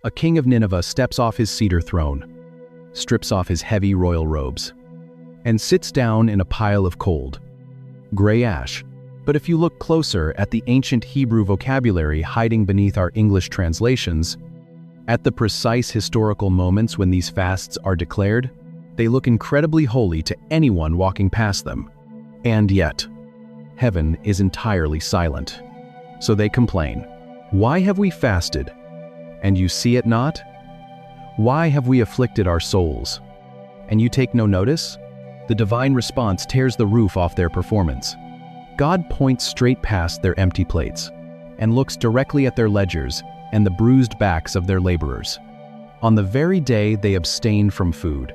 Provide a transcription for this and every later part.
a king of Nineveh steps off his cedar throne, strips off his heavy royal robes, and sits down in a pile of cold, gray ash. But if you look closer at the ancient Hebrew vocabulary hiding beneath our English translations, at the precise historical moments when these fasts are declared, they look incredibly holy to anyone walking past them. And yet, heaven is entirely silent. So they complain, "Why have we fasted, and you see it not? Why have we afflicted our souls, and you take no notice?" The divine response tears the roof off their performance. God points straight past their empty plates and looks directly at their ledgers and the bruised backs of their laborers. On the very day they abstain from food,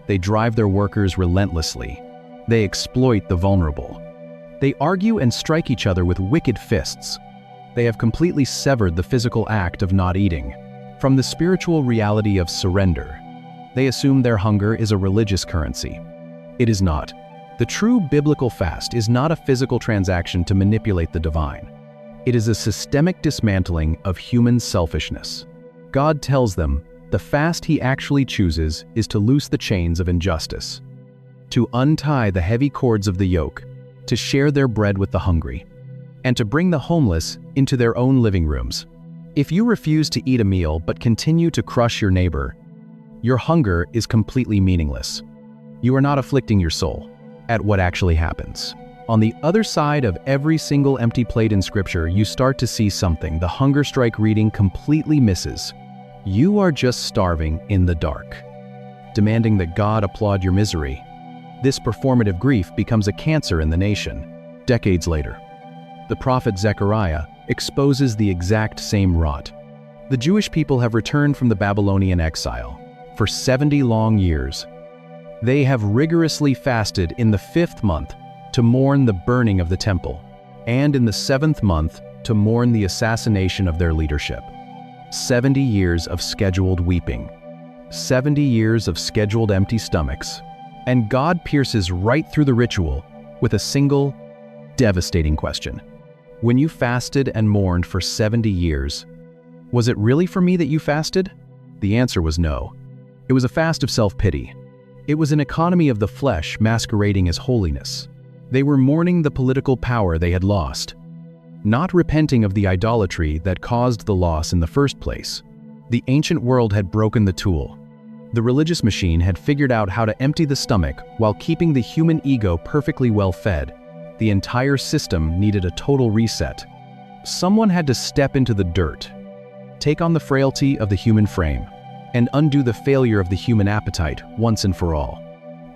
they drive their workers relentlessly. They exploit the vulnerable. They argue and strike each other with wicked fists. They have completely severed the physical act of not eating from the spiritual reality of surrender. They assume their hunger is a religious currency. It is not. The true biblical fast is not a physical transaction to manipulate the divine. It is a systemic dismantling of human selfishness. God tells them the fast he actually chooses is to loose the chains of injustice, to untie the heavy cords of the yoke, to share their bread with the hungry, and to bring the homeless into their own living rooms. If you refuse to eat a meal but continue to crush your neighbor, your hunger is completely meaningless. You are not afflicting your soul at what actually happens. On the other side of every single empty plate in Scripture, you start to see something the hunger strike reading completely misses. You are just starving in the dark, demanding that God applaud your misery. This performative grief becomes a cancer in the nation. Decades later, the prophet Zechariah exposes the exact same rot. The Jewish people have returned from the Babylonian exile. For 70 long years, they have rigorously fasted in the 5th month to mourn the burning of the temple, and in the 7th month to mourn the assassination of their leadership. 70 years of scheduled weeping, 70 years of scheduled empty stomachs, and God pierces right through the ritual with a single, devastating question. When you fasted and mourned for 70 years, was it really for me that you fasted? The answer was no. It was a fast of self-pity. It was an economy of the flesh masquerading as holiness. They were mourning the political power they had lost, not repenting of the idolatry that caused the loss in the first place. The ancient world had broken the tool. The religious machine had figured out how to empty the stomach while keeping the human ego perfectly well fed. The entire system needed a total reset. Someone had to step into the dirt, take on the frailty of the human frame, and undo the failure of the human appetite once and for all.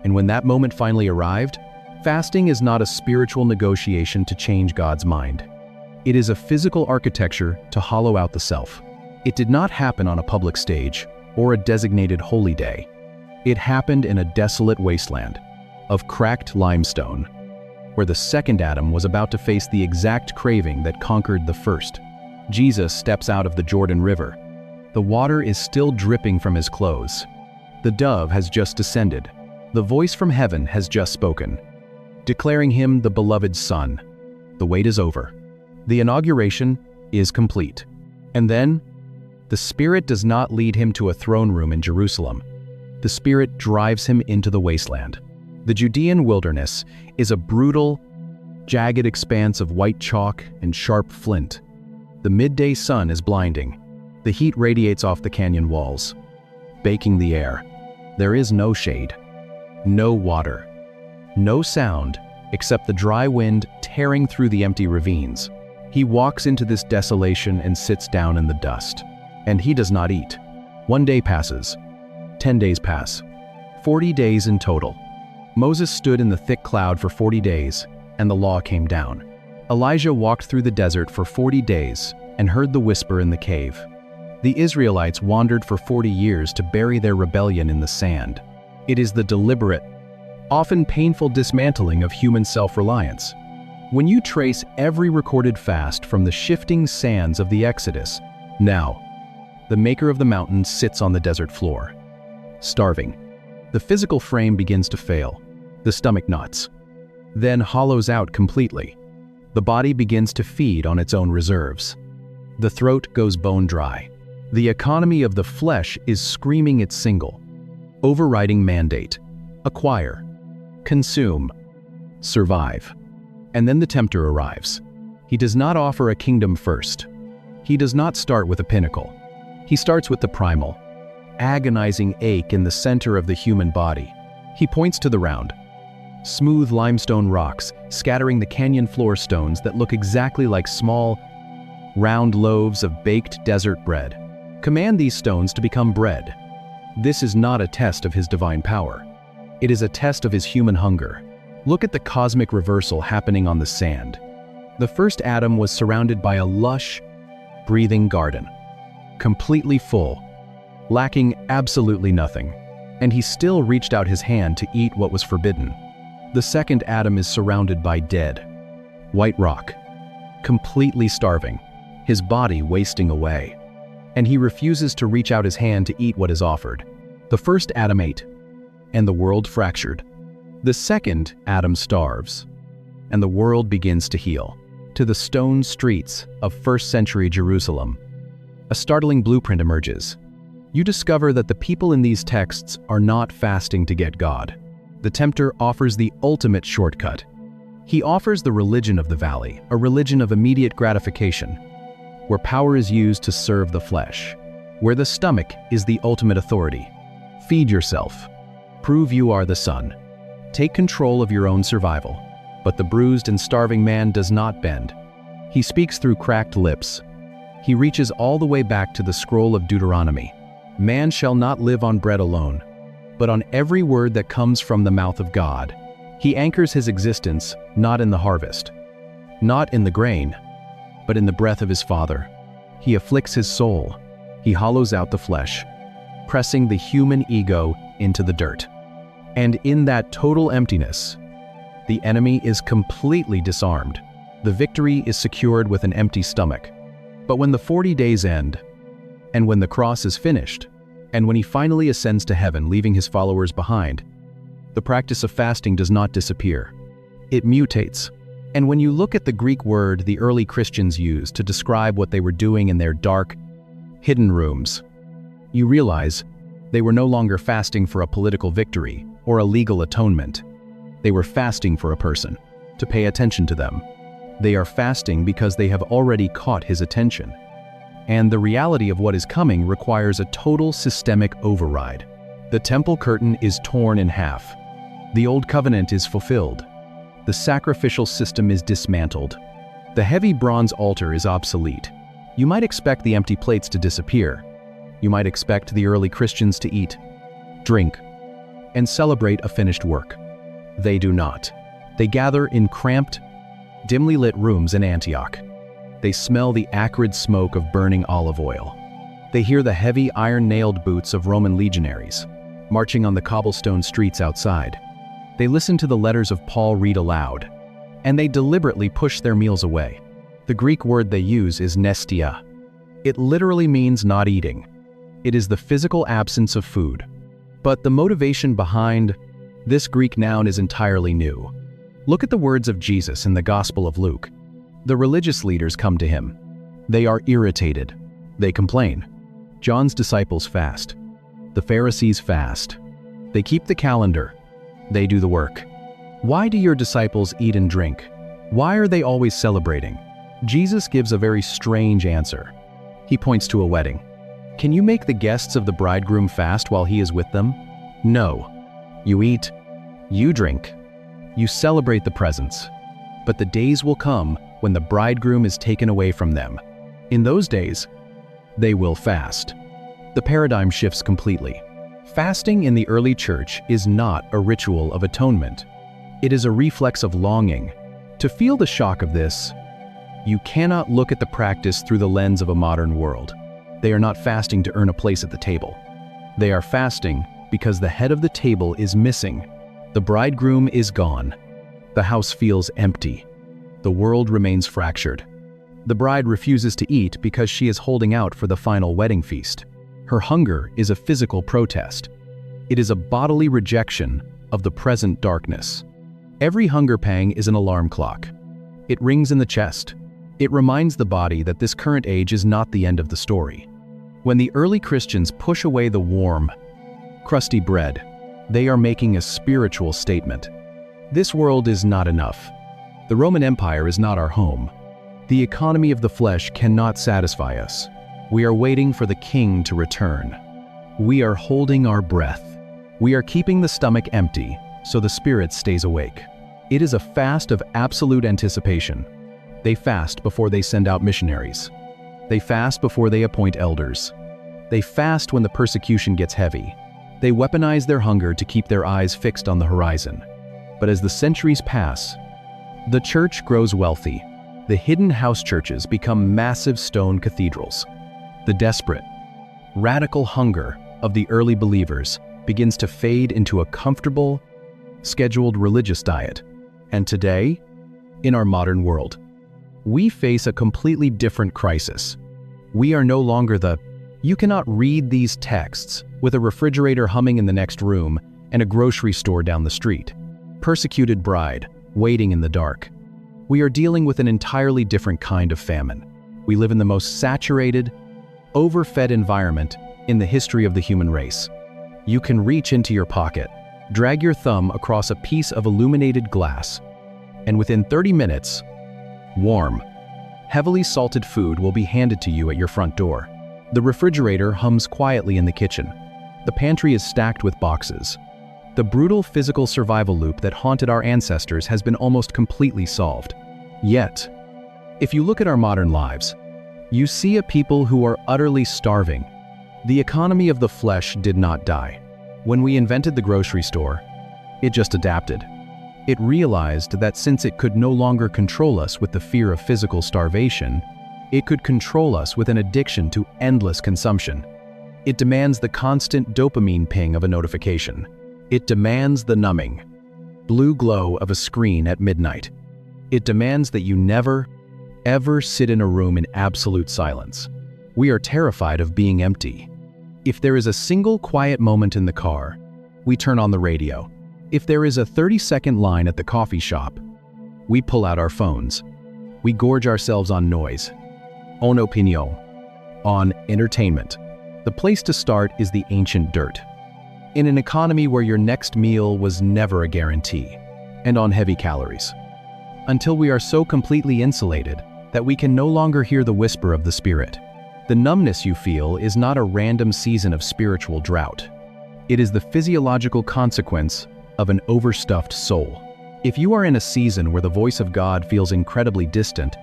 And when that moment finally arrived, fasting is not a spiritual negotiation to change God's mind. It is a physical architecture to hollow out the self. It did not happen on a public stage or a designated holy day. It happened in a desolate wasteland of cracked limestone, where the second Adam was about to face the exact craving that conquered the first. Jesus steps out of the Jordan River. The water is still dripping from his clothes. The dove has just descended. The voice from heaven has just spoken, declaring him the beloved Son. The wait is over. The inauguration is complete. And then, the Spirit does not lead him to a throne room in Jerusalem. The Spirit drives him into the wasteland. The Judean wilderness is a brutal, jagged expanse of white chalk and sharp flint. The midday sun is blinding. The heat radiates off the canyon walls, baking the air. There is no shade, no water, no sound except the dry wind tearing through the empty ravines. He walks into this desolation and sits down in the dust. And he does not eat. 1 day passes. 10 days pass. 40 days in total. Moses stood in the thick cloud for 40 days, and the law came down. Elijah walked through the desert for 40 days and heard the whisper in the cave. The Israelites wandered for 40 years to bury their rebellion in the sand. It is the deliberate, often painful dismantling of human self-reliance. When you trace every recorded fast from the shifting sands of the Exodus, now, the maker of the mountain sits on the desert floor, starving. The physical frame begins to fail. The stomach knots, then hollows out completely. The body begins to feed on its own reserves. The throat goes bone dry. The economy of the flesh is screaming its single, overriding mandate: acquire, consume, survive. And then the tempter arrives. He does not offer a kingdom first. He does not start with a pinnacle. He starts with the primal, agonizing ache in the center of the human body. He points to the round, smooth limestone rocks scattering the canyon floor stones that look exactly like small, round loaves of baked desert bread. Command these stones to become bread. This is not a test of his divine power. It is a test of his human hunger. Look at the cosmic reversal happening on the sand. The first Adam was surrounded by a lush, breathing garden, completely full, lacking absolutely nothing, and he still reached out his hand to eat what was forbidden. The second Adam is surrounded by dead, white rock, completely starving, his body wasting away, and he refuses to reach out his hand to eat what is offered. The first Adam ate, and the world fractured. The second Adam starves, and the world begins to heal. To the stone streets of first-century Jerusalem, a startling blueprint emerges. You discover that the people in these texts are not fasting to get God. The tempter offers the ultimate shortcut. He offers the religion of the valley, a religion of immediate gratification, where power is used to serve the flesh, where the stomach is the ultimate authority. Feed yourself. Prove you are the son. Take control of your own survival. But the bruised and starving man does not bend. He speaks through cracked lips. He reaches all the way back to the scroll of Deuteronomy. Man shall not live on bread alone, but on every word that comes from the mouth of God. He anchors his existence not in the harvest, not in the grain, but in the breath of his Father. He afflicts his soul. He hollows out the flesh, pressing the human ego into the dirt. And in that total emptiness, the enemy is completely disarmed. The victory is secured with an empty stomach. But when the 40 days end, and when the cross is finished, and when he finally ascends to heaven, leaving his followers behind, the practice of fasting does not disappear. It mutates. And when you look at the Greek word the early Christians used to describe what they were doing in their dark, hidden rooms, you realize they were no longer fasting for a political victory or a legal atonement. They were fasting for a person, to pay attention to them. They are fasting because they have already caught his attention. And the reality of what is coming requires a total systemic override. The temple curtain is torn in half. The old covenant is fulfilled. The sacrificial system is dismantled. The heavy bronze altar is obsolete. You might expect the empty plates to disappear. You might expect the early Christians to eat, drink, and celebrate a finished work. They do not. They gather in cramped, dimly lit rooms in Antioch. They smell the acrid smoke of burning olive oil. They hear the heavy iron-nailed boots of Roman legionaries, marching on the cobblestone streets outside. They listen to the letters of Paul read aloud, and they deliberately push their meals away. The Greek word they use is nestia. It literally means not eating. It is the physical absence of food. But the motivation behind this Greek noun is entirely new. Look at the words of Jesus in the Gospel of Luke. The religious leaders come to him. They are irritated. They complain. John's disciples fast. The Pharisees fast. They keep the calendar. They do the work. Why do your disciples eat and drink? Why are they always celebrating? Jesus gives a very strange answer. He points to a wedding. Can you make the guests of the bridegroom fast while he is with them? No. You eat, you drink, you celebrate the presence. But the days will come when the bridegroom is taken away from them. In those days, they will fast. The paradigm shifts completely. Fasting in the early church is not a ritual of atonement. It is a reflex of longing. To feel the shock of this, you cannot look at the practice through the lens of a modern world. They are not fasting to earn a place at the table. They are fasting because the head of the table is missing. The bridegroom is gone. The house feels empty. The world remains fractured. The bride refuses to eat because she is holding out for the final wedding feast. Her hunger is a physical protest. It is a bodily rejection of the present darkness. Every hunger pang is an alarm clock. It rings in the chest. It reminds the body that this current age is not the end of the story. When the early Christians push away the warm, crusty bread, they are making a spiritual statement. This world is not enough. The Roman Empire is not our home. The economy of the flesh cannot satisfy us. We are waiting for the King to return. We are holding our breath. We are keeping the stomach empty so the spirit stays awake. It is a fast of absolute anticipation. They fast before they send out missionaries. They fast before they appoint elders. They fast when the persecution gets heavy. They weaponize their hunger to keep their eyes fixed on the horizon. But as the centuries pass, the church grows wealthy. The hidden house churches become massive stone cathedrals. The desperate, radical hunger of the early believers begins to fade into a comfortable, scheduled religious diet. And today, in our modern world, we face a completely different crisis. We are no longer you cannot read these texts with a refrigerator humming in the next room and a grocery store down the street. Persecuted bride, waiting in the dark. We are dealing with an entirely different kind of famine. We live in the most saturated, overfed environment in the history of the human race. You can reach into your pocket, drag your thumb across a piece of illuminated glass, and within 30 minutes, warm, heavily salted food will be handed to you at your front door. The refrigerator hums quietly in the kitchen. The pantry is stacked with boxes. The brutal physical survival loop that haunted our ancestors has been almost completely solved. Yet, if you look at our modern lives, you see a people who are utterly starving. The economy of the flesh did not die. When we invented the grocery store, it just adapted. It realized that since it could no longer control us with the fear of physical starvation, it could control us with an addiction to endless consumption. It demands the constant dopamine ping of a notification. It demands the numbing, blue glow of a screen at midnight. It demands that you never, ever sit in a room in absolute silence. We are terrified of being empty. If there is a single quiet moment in the car, we turn on the radio. If there is a 30-second line at the coffee shop, we pull out our phones. We gorge ourselves on noise, on opinion, on entertainment. The place to start is the ancient dirt. In an economy where your next meal was never a guarantee, and on heavy calories. Until we are so completely insulated that we can no longer hear the whisper of the spirit. The numbness you feel is not a random season of spiritual drought. It is the physiological consequence of an overstuffed soul. If you are in a season where the voice of God feels incredibly distant,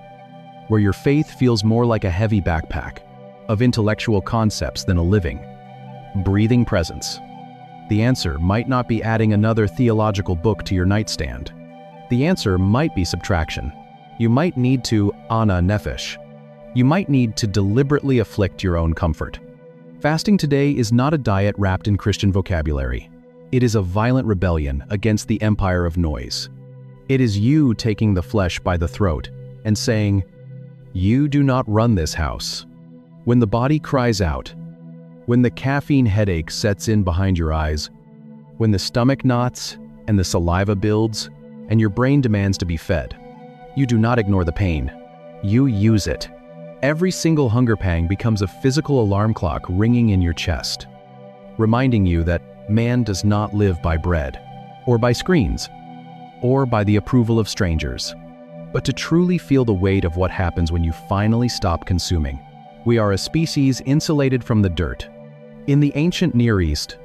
where your faith feels more like a heavy backpack of intellectual concepts than a living, breathing presence, the answer might not be adding another theological book to your nightstand. The answer might be subtraction. You might need to NEPHESH. You might need to deliberately afflict your own comfort. Fasting today is not a diet wrapped in Christian vocabulary. It is a violent rebellion against the empire of noise. It is you taking the flesh by the throat and saying, "You do not run this house." When the body cries out, when the caffeine headache sets in behind your eyes, when the stomach knots and the saliva builds and your brain demands to be fed, you do not ignore the pain. You use it. Every single hunger pang becomes a physical alarm clock ringing in your chest, reminding you that man does not live by bread, or by screens, or by the approval of strangers, but to truly feel the weight of what happens when you finally stop consuming. We are a species insulated from the dirt. In the ancient Near East,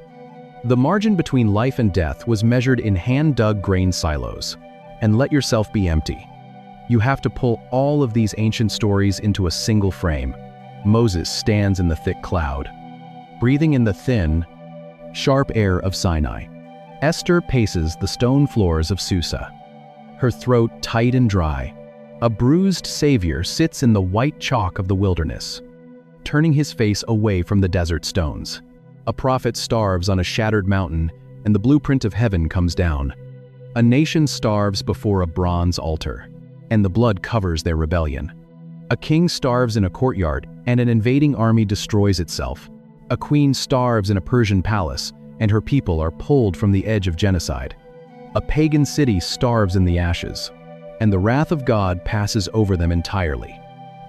the margin between life and death was measured in hand-dug grain silos. And let yourself be empty. You have to pull all of these ancient stories into a single frame. Moses stands in the thick cloud, breathing in the thin, sharp air of Sinai. Esther paces the stone floors of Susa, her throat tight and dry. A bruised savior sits in the white chalk of the wilderness, turning his face away from the desert stones. A prophet starves on a shattered mountain, and the blueprint of heaven comes down. A nation starves before a bronze altar, and the blood covers their rebellion. A king starves in a courtyard, and an invading army destroys itself. A queen starves in a Persian palace, and her people are pulled from the edge of genocide. A pagan city starves in the ashes, and the wrath of God passes over them entirely.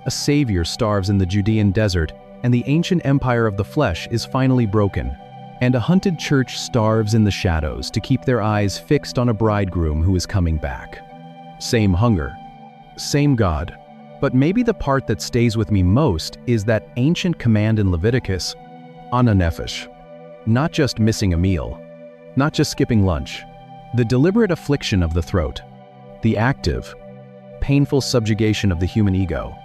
A savior starves in the Judean desert, and the ancient empire of the flesh is finally broken, and a hunted church starves in the shadows to keep their eyes fixed on a bridegroom who is coming back. Same hunger, same God, but maybe the part that stays with me most is that ancient command in Leviticus, ANAH NEPHESH. Not just missing a meal, not just skipping lunch, the deliberate affliction of the throat, the active, painful subjugation of the human ego.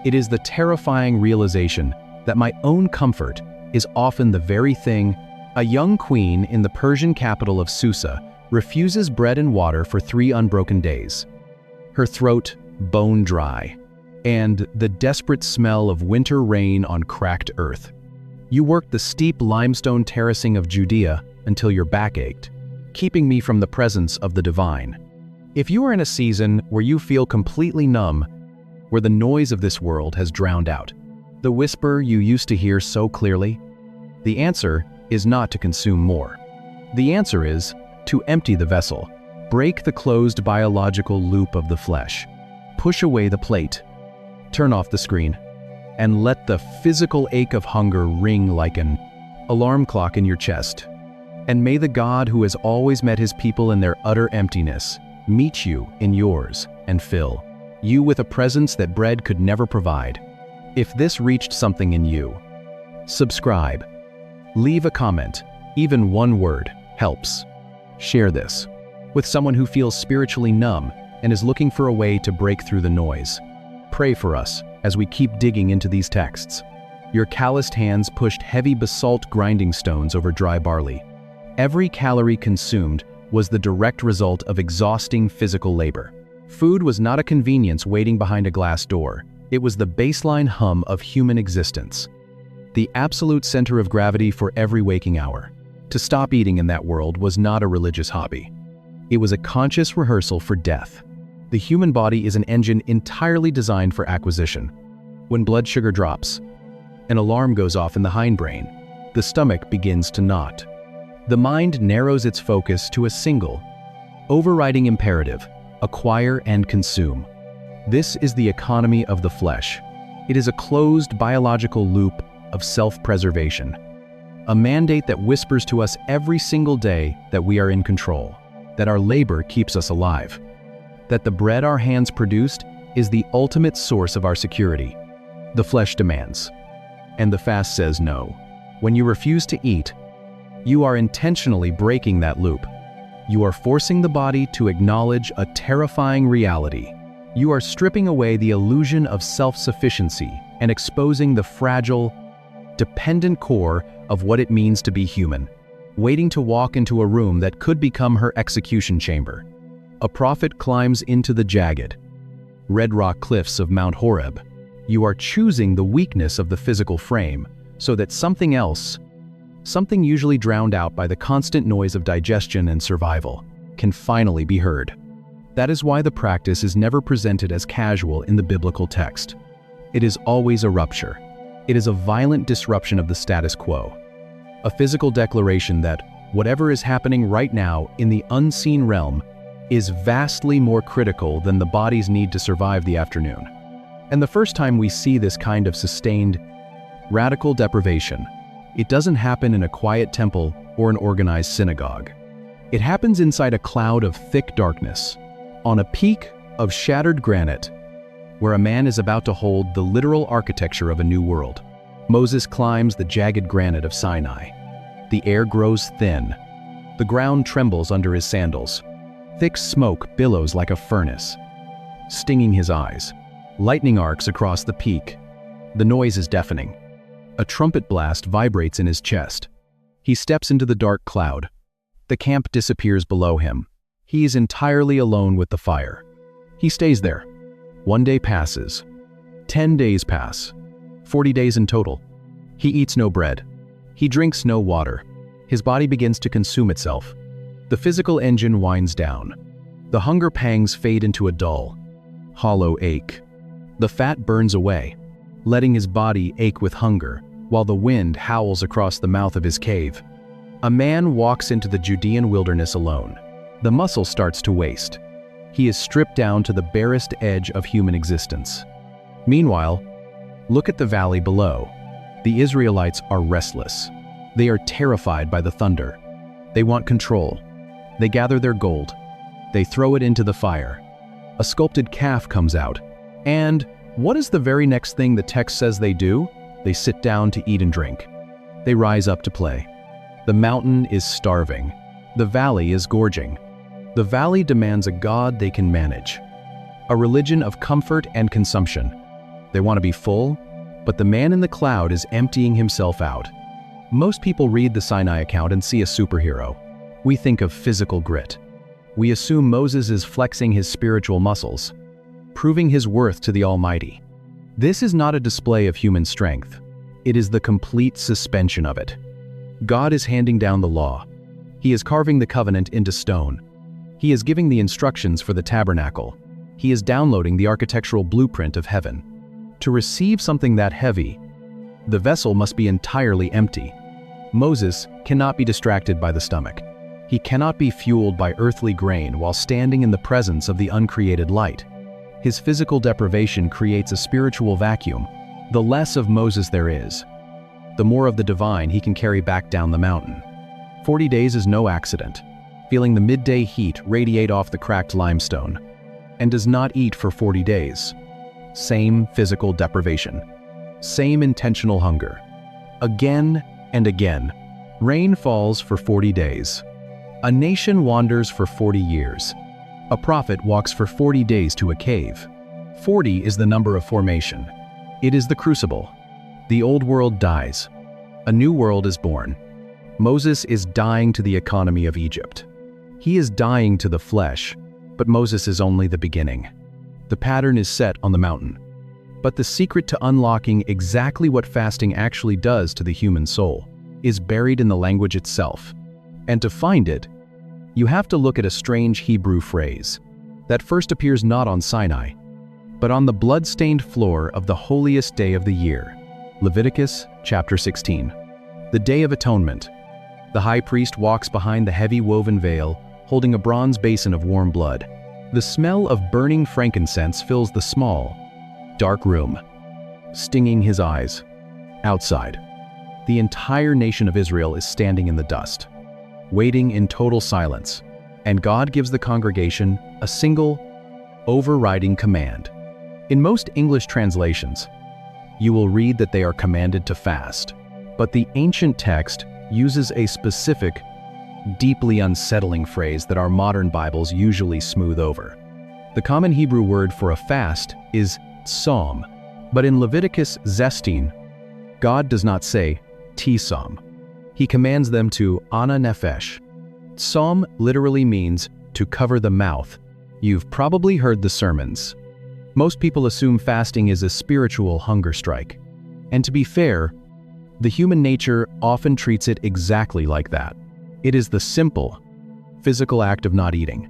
It is the terrifying realization that my own comfort is often the very thing. A young queen in the Persian capital of Susa refuses bread and water for 3 unbroken days. Her throat bone dry, and the desperate smell of winter rain on cracked earth. You worked the steep limestone terracing of Judea until your back ached, keeping me from the presence of the divine. If you are in a season where you feel completely numb, where the noise of this world has drowned out the whisper you used to hear so clearly, the answer is not to consume more. The answer is to empty the vessel, break the closed biological loop of the flesh, push away the plate, turn off the screen, and let the physical ache of hunger ring like an alarm clock in your chest. And may the God who has always met his people in their utter emptiness meet you in yours and fill you with a presence that bread could never provide. If this reached something in you, subscribe, leave a comment, even one word helps. Share this with someone who feels spiritually numb and is looking for a way to break through the noise. Pray for us as we keep digging into these texts. Your calloused hands pushed heavy basalt grinding stones over dry barley. Every calorie consumed was the direct result of exhausting physical labor. Food was not a convenience waiting behind a glass door. It was the baseline hum of human existence, the absolute center of gravity for every waking hour. To stop eating in that world was not a religious hobby. It was a conscious rehearsal for death. The human body is an engine entirely designed for acquisition. When blood sugar drops, an alarm goes off in the hindbrain. The stomach begins to knot. The mind narrows its focus to a single, overriding imperative: acquire and consume. This is the economy of the flesh. It is a closed biological loop of self-preservation, a mandate that whispers to us every single day that we are in control, that our labor keeps us alive, that the bread our hands produced is the ultimate source of our security. The flesh demands, and the fast says no. When you refuse to eat, you are intentionally breaking that loop. You are forcing the body to acknowledge a terrifying reality. You are stripping away the illusion of self-sufficiency and exposing the fragile, dependent core of what it means to be human, waiting to walk into a room that could become her execution chamber. A prophet climbs into the jagged, red rock cliffs of Mount Horeb. You are choosing the weakness of the physical frame so that something else, something usually drowned out by the constant noise of digestion and survival, can finally be heard. That is why the practice is never presented as casual in the biblical text. It is always a rupture. It is a violent disruption of the status quo, a physical declaration that whatever is happening right now in the unseen realm is vastly more critical than the body's need to survive the afternoon. And the first time we see this kind of sustained, radical deprivation, it doesn't happen in a quiet temple or an organized synagogue. It happens inside a cloud of thick darkness, on a peak of shattered granite, where a man is about to hold the literal architecture of a new world. Moses climbs the jagged granite of Sinai. The air grows thin. The ground trembles under his sandals. Thick smoke billows like a furnace, stinging his eyes. Lightning arcs across the peak. The noise is deafening. A trumpet blast vibrates in his chest. He steps into the dark cloud. The camp disappears below him. He is entirely alone with the fire. He stays there. 1 day passes. 10 days pass. 40 days in total. He eats no bread. He drinks no water. His body begins to consume itself. The physical engine winds down. The hunger pangs fade into a dull, hollow ache. The fat burns away, letting his body ache with hunger, while the wind howls across the mouth of his cave. A man walks into the Judean wilderness alone. The muscle starts to waste. He is stripped down to the barest edge of human existence. Meanwhile, look at the valley below. The Israelites are restless. They are terrified by the thunder. They want control. They gather their gold. They throw it into the fire. A sculpted calf comes out. And what is the very next thing the text says they do? They sit down to eat and drink. They rise up to play. The mountain is starving. The valley is gorging. The valley demands a God they can manage. A religion of comfort and consumption. They want to be full, but the man in the cloud is emptying himself out. Most people read the Sinai account and see a superhero. We think of physical grit. We assume Moses is flexing his spiritual muscles, proving his worth to the Almighty. This is not a display of human strength. It is the complete suspension of it. God is handing down the law. He is carving the covenant into stone. He is giving the instructions for the tabernacle. He is downloading the architectural blueprint of heaven. To receive something that heavy, the vessel must be entirely empty. Moses cannot be distracted by the stomach. He cannot be fueled by earthly grain while standing in the presence of the uncreated light. His physical deprivation creates a spiritual vacuum. The less of Moses there is, the more of the divine he can carry back down the mountain. 40 days is no accident. Feeling the midday heat radiate off the cracked limestone, and does not eat for 40 days. Same physical deprivation. Same intentional hunger. Again and again, rain falls for 40 days. A nation wanders for 40 years. A prophet walks for 40 days to a cave. 40 is the number of formation. It is the crucible. The old world dies. A new world is born. Moses is dying to the economy of Egypt. He is dying to the flesh, but Moses is only the beginning. The pattern is set on the mountain. But the secret to unlocking exactly what fasting actually does to the human soul is buried in the language itself. And to find it, you have to look at a strange Hebrew phrase that first appears not on Sinai, but on the blood-stained floor of the holiest day of the year, Leviticus chapter 16. The Day of Atonement. The high priest walks behind the heavy woven veil, holding a bronze basin of warm blood. The smell of burning frankincense fills the small, dark room, stinging his eyes. Outside, the entire nation of Israel is standing in the dust, waiting in total silence, and God gives the congregation a single, overriding command. In most English translations, you will read that they are commanded to fast, but the ancient text uses a specific, deeply unsettling phrase that our modern Bibles usually smooth over. The common Hebrew word for a fast is tzom, but in Leviticus 16, God does not say tsom. He commands them to ANAH NEPHESH. Tzom literally means to cover the mouth. You've probably heard the sermons. Most people assume fasting is a spiritual hunger strike. And to be fair, the human nature often treats it exactly like that. It is the simple, physical act of not eating.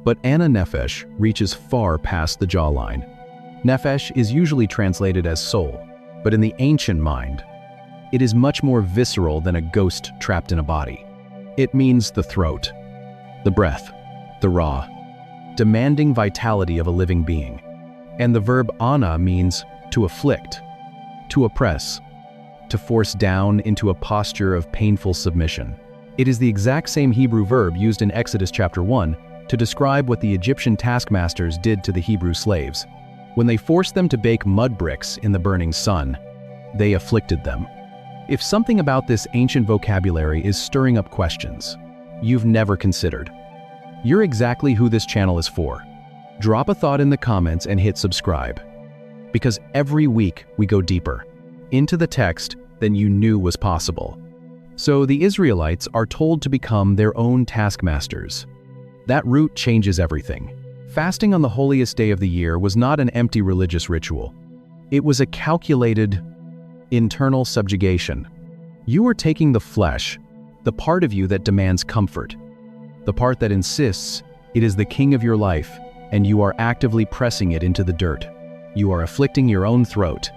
But ANAH NEPHESH reaches far past the jawline. Nephesh is usually translated as soul, but in the ancient mind, it is much more visceral than a ghost trapped in a body. It means the throat, the breath, the raw, demanding vitality of a living being. And the verb ANAH means to afflict, to oppress, to force down into a posture of painful submission. It is the exact same Hebrew verb used in Exodus chapter 1 to describe what the Egyptian taskmasters did to the Hebrew slaves. When they forced them to bake mud bricks in the burning sun, they afflicted them. If something about this ancient vocabulary is stirring up questions you've never considered, you're exactly who this channel is for. Drop a thought in the comments and hit subscribe. Because every week we go deeper into the text than you knew was possible. So the Israelites are told to become their own taskmasters. That route changes everything. Fasting on the holiest day of the year was not an empty religious ritual. It was a calculated, internal subjugation. You are taking the flesh, the part of you that demands comfort, the part that insists it is the king of your life, and you are actively pressing it into the dirt. You are afflicting your own throat,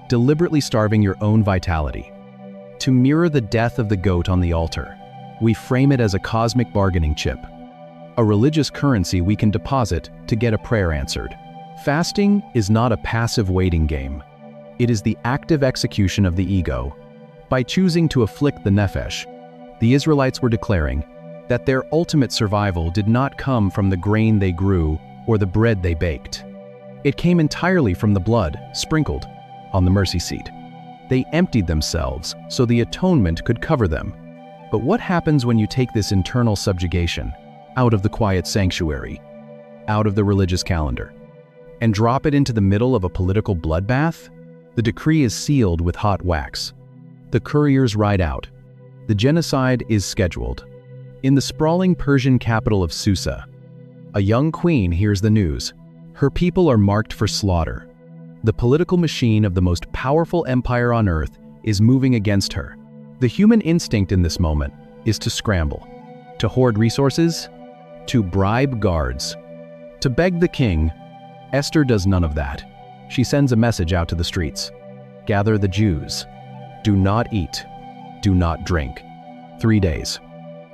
deliberately starving your own vitality. To mirror the death of the goat on the altar, we frame it as a cosmic bargaining chip, a religious currency we can deposit to get a prayer answered. Fasting is not a passive waiting game. It is the active execution of the ego. By choosing to afflict the NEPHESH, the Israelites were declaring that their ultimate survival did not come from the grain they grew or the bread they baked. It came entirely from the blood sprinkled on the mercy seat. They emptied themselves so the atonement could cover them. But what happens when you take this internal subjugation out of the quiet sanctuary, out of the religious calendar, and drop it into the middle of a political bloodbath? The decree is sealed with hot wax. The couriers ride out. The genocide is scheduled. In the sprawling Persian capital of Susa, a young queen hears the news. Her people are marked for slaughter. The political machine of the most powerful empire on earth is moving against her. The human instinct in this moment is to scramble, to hoard resources, to bribe guards, to beg the king. Esther does none of that. She sends a message out to the streets. Gather the Jews. Do not eat. Do not drink. 3 days.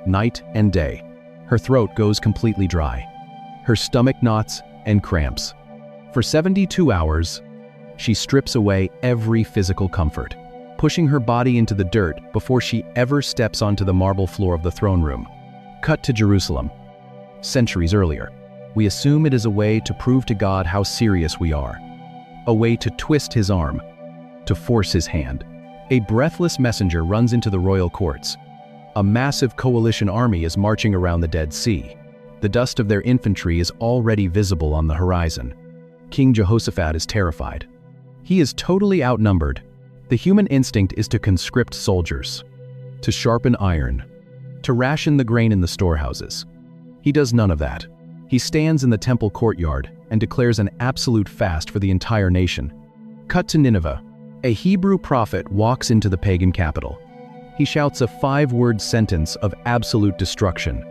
Night and day. Her throat goes completely dry. Her stomach knots and cramps. For 72 hours, she strips away every physical comfort, pushing her body into the dirt before she ever steps onto the marble floor of the throne room. Cut to Jerusalem. Centuries earlier, we assume it is a way to prove to God how serious we are. A way to twist his arm, to force his hand. A breathless messenger runs into the royal courts. A massive coalition army is marching around the Dead Sea. The dust of their infantry is already visible on the horizon. King Jehoshaphat is terrified. He is totally outnumbered. The human instinct is to conscript soldiers, to sharpen iron, to ration the grain in the storehouses. He does none of that. He stands in the temple courtyard and declares an absolute fast for the entire nation. Cut to Nineveh. A Hebrew prophet walks into the pagan capital. He shouts a 5-word sentence of absolute destruction.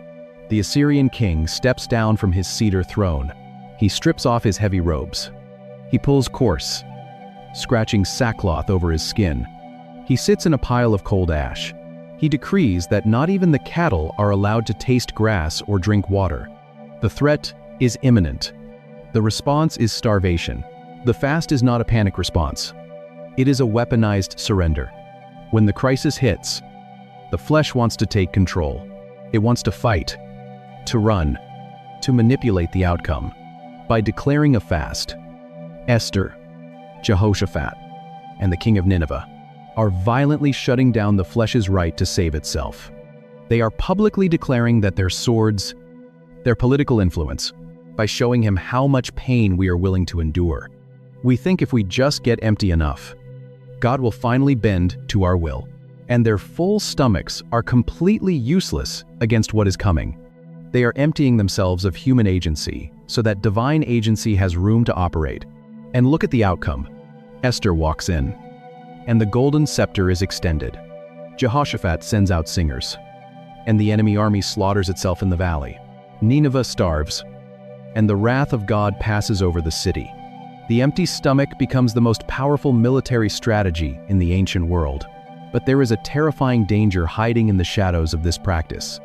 The Assyrian king steps down from his cedar throne. He strips off his heavy robes. He pulls coarse, scratching sackcloth over his skin. He sits in a pile of cold ash. He decrees that not even the cattle are allowed to taste grass or drink water. The threat is imminent. The response is starvation. The fast is not a panic response. It is a weaponized surrender. When the crisis hits, the flesh wants to take control. It wants to fight, to run, to manipulate the outcome. By declaring a fast, Esther, Jehoshaphat, and the king of Nineveh are violently shutting down the flesh's right to save itself. They are publicly declaring that their swords, their political influence, by showing him how much pain we are willing to endure. We think if we just get empty enough, God will finally bend to our will. And their full stomachs are completely useless against what is coming. They are emptying themselves of human agency so that divine agency has room to operate. And look at the outcome. Esther walks in, and the golden scepter is extended. Jehoshaphat sends out singers, and the enemy army slaughters itself in the valley. Nineveh starves, and the wrath of God passes over the city. The empty stomach becomes the most powerful military strategy in the ancient world. But there is a terrifying danger hiding in the shadows of this practice.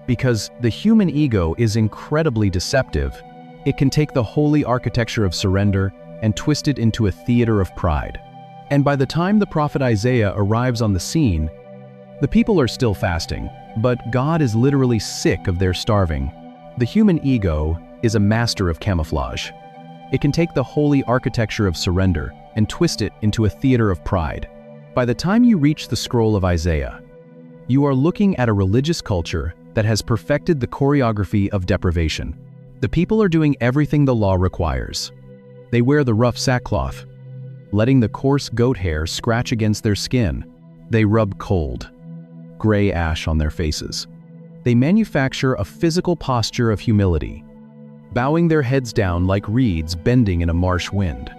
Because the human ego is incredibly deceptive, it can take the holy architecture of surrender and twist it into a theater of pride. And by the time the prophet Isaiah arrives on the scene, the people are still fasting, but God is literally sick of their starving. The human ego is a master of camouflage. It can take the holy architecture of surrender and twist it into a theater of pride. By the time you reach the scroll of Isaiah, you are looking at a religious culture that has perfected the choreography of deprivation. The people are doing everything the law requires. They wear the rough sackcloth, letting the coarse goat hair scratch against their skin. They rub cold, gray ash on their faces. They manufacture a physical posture of humility, bowing their heads down like reeds bending in a marsh wind.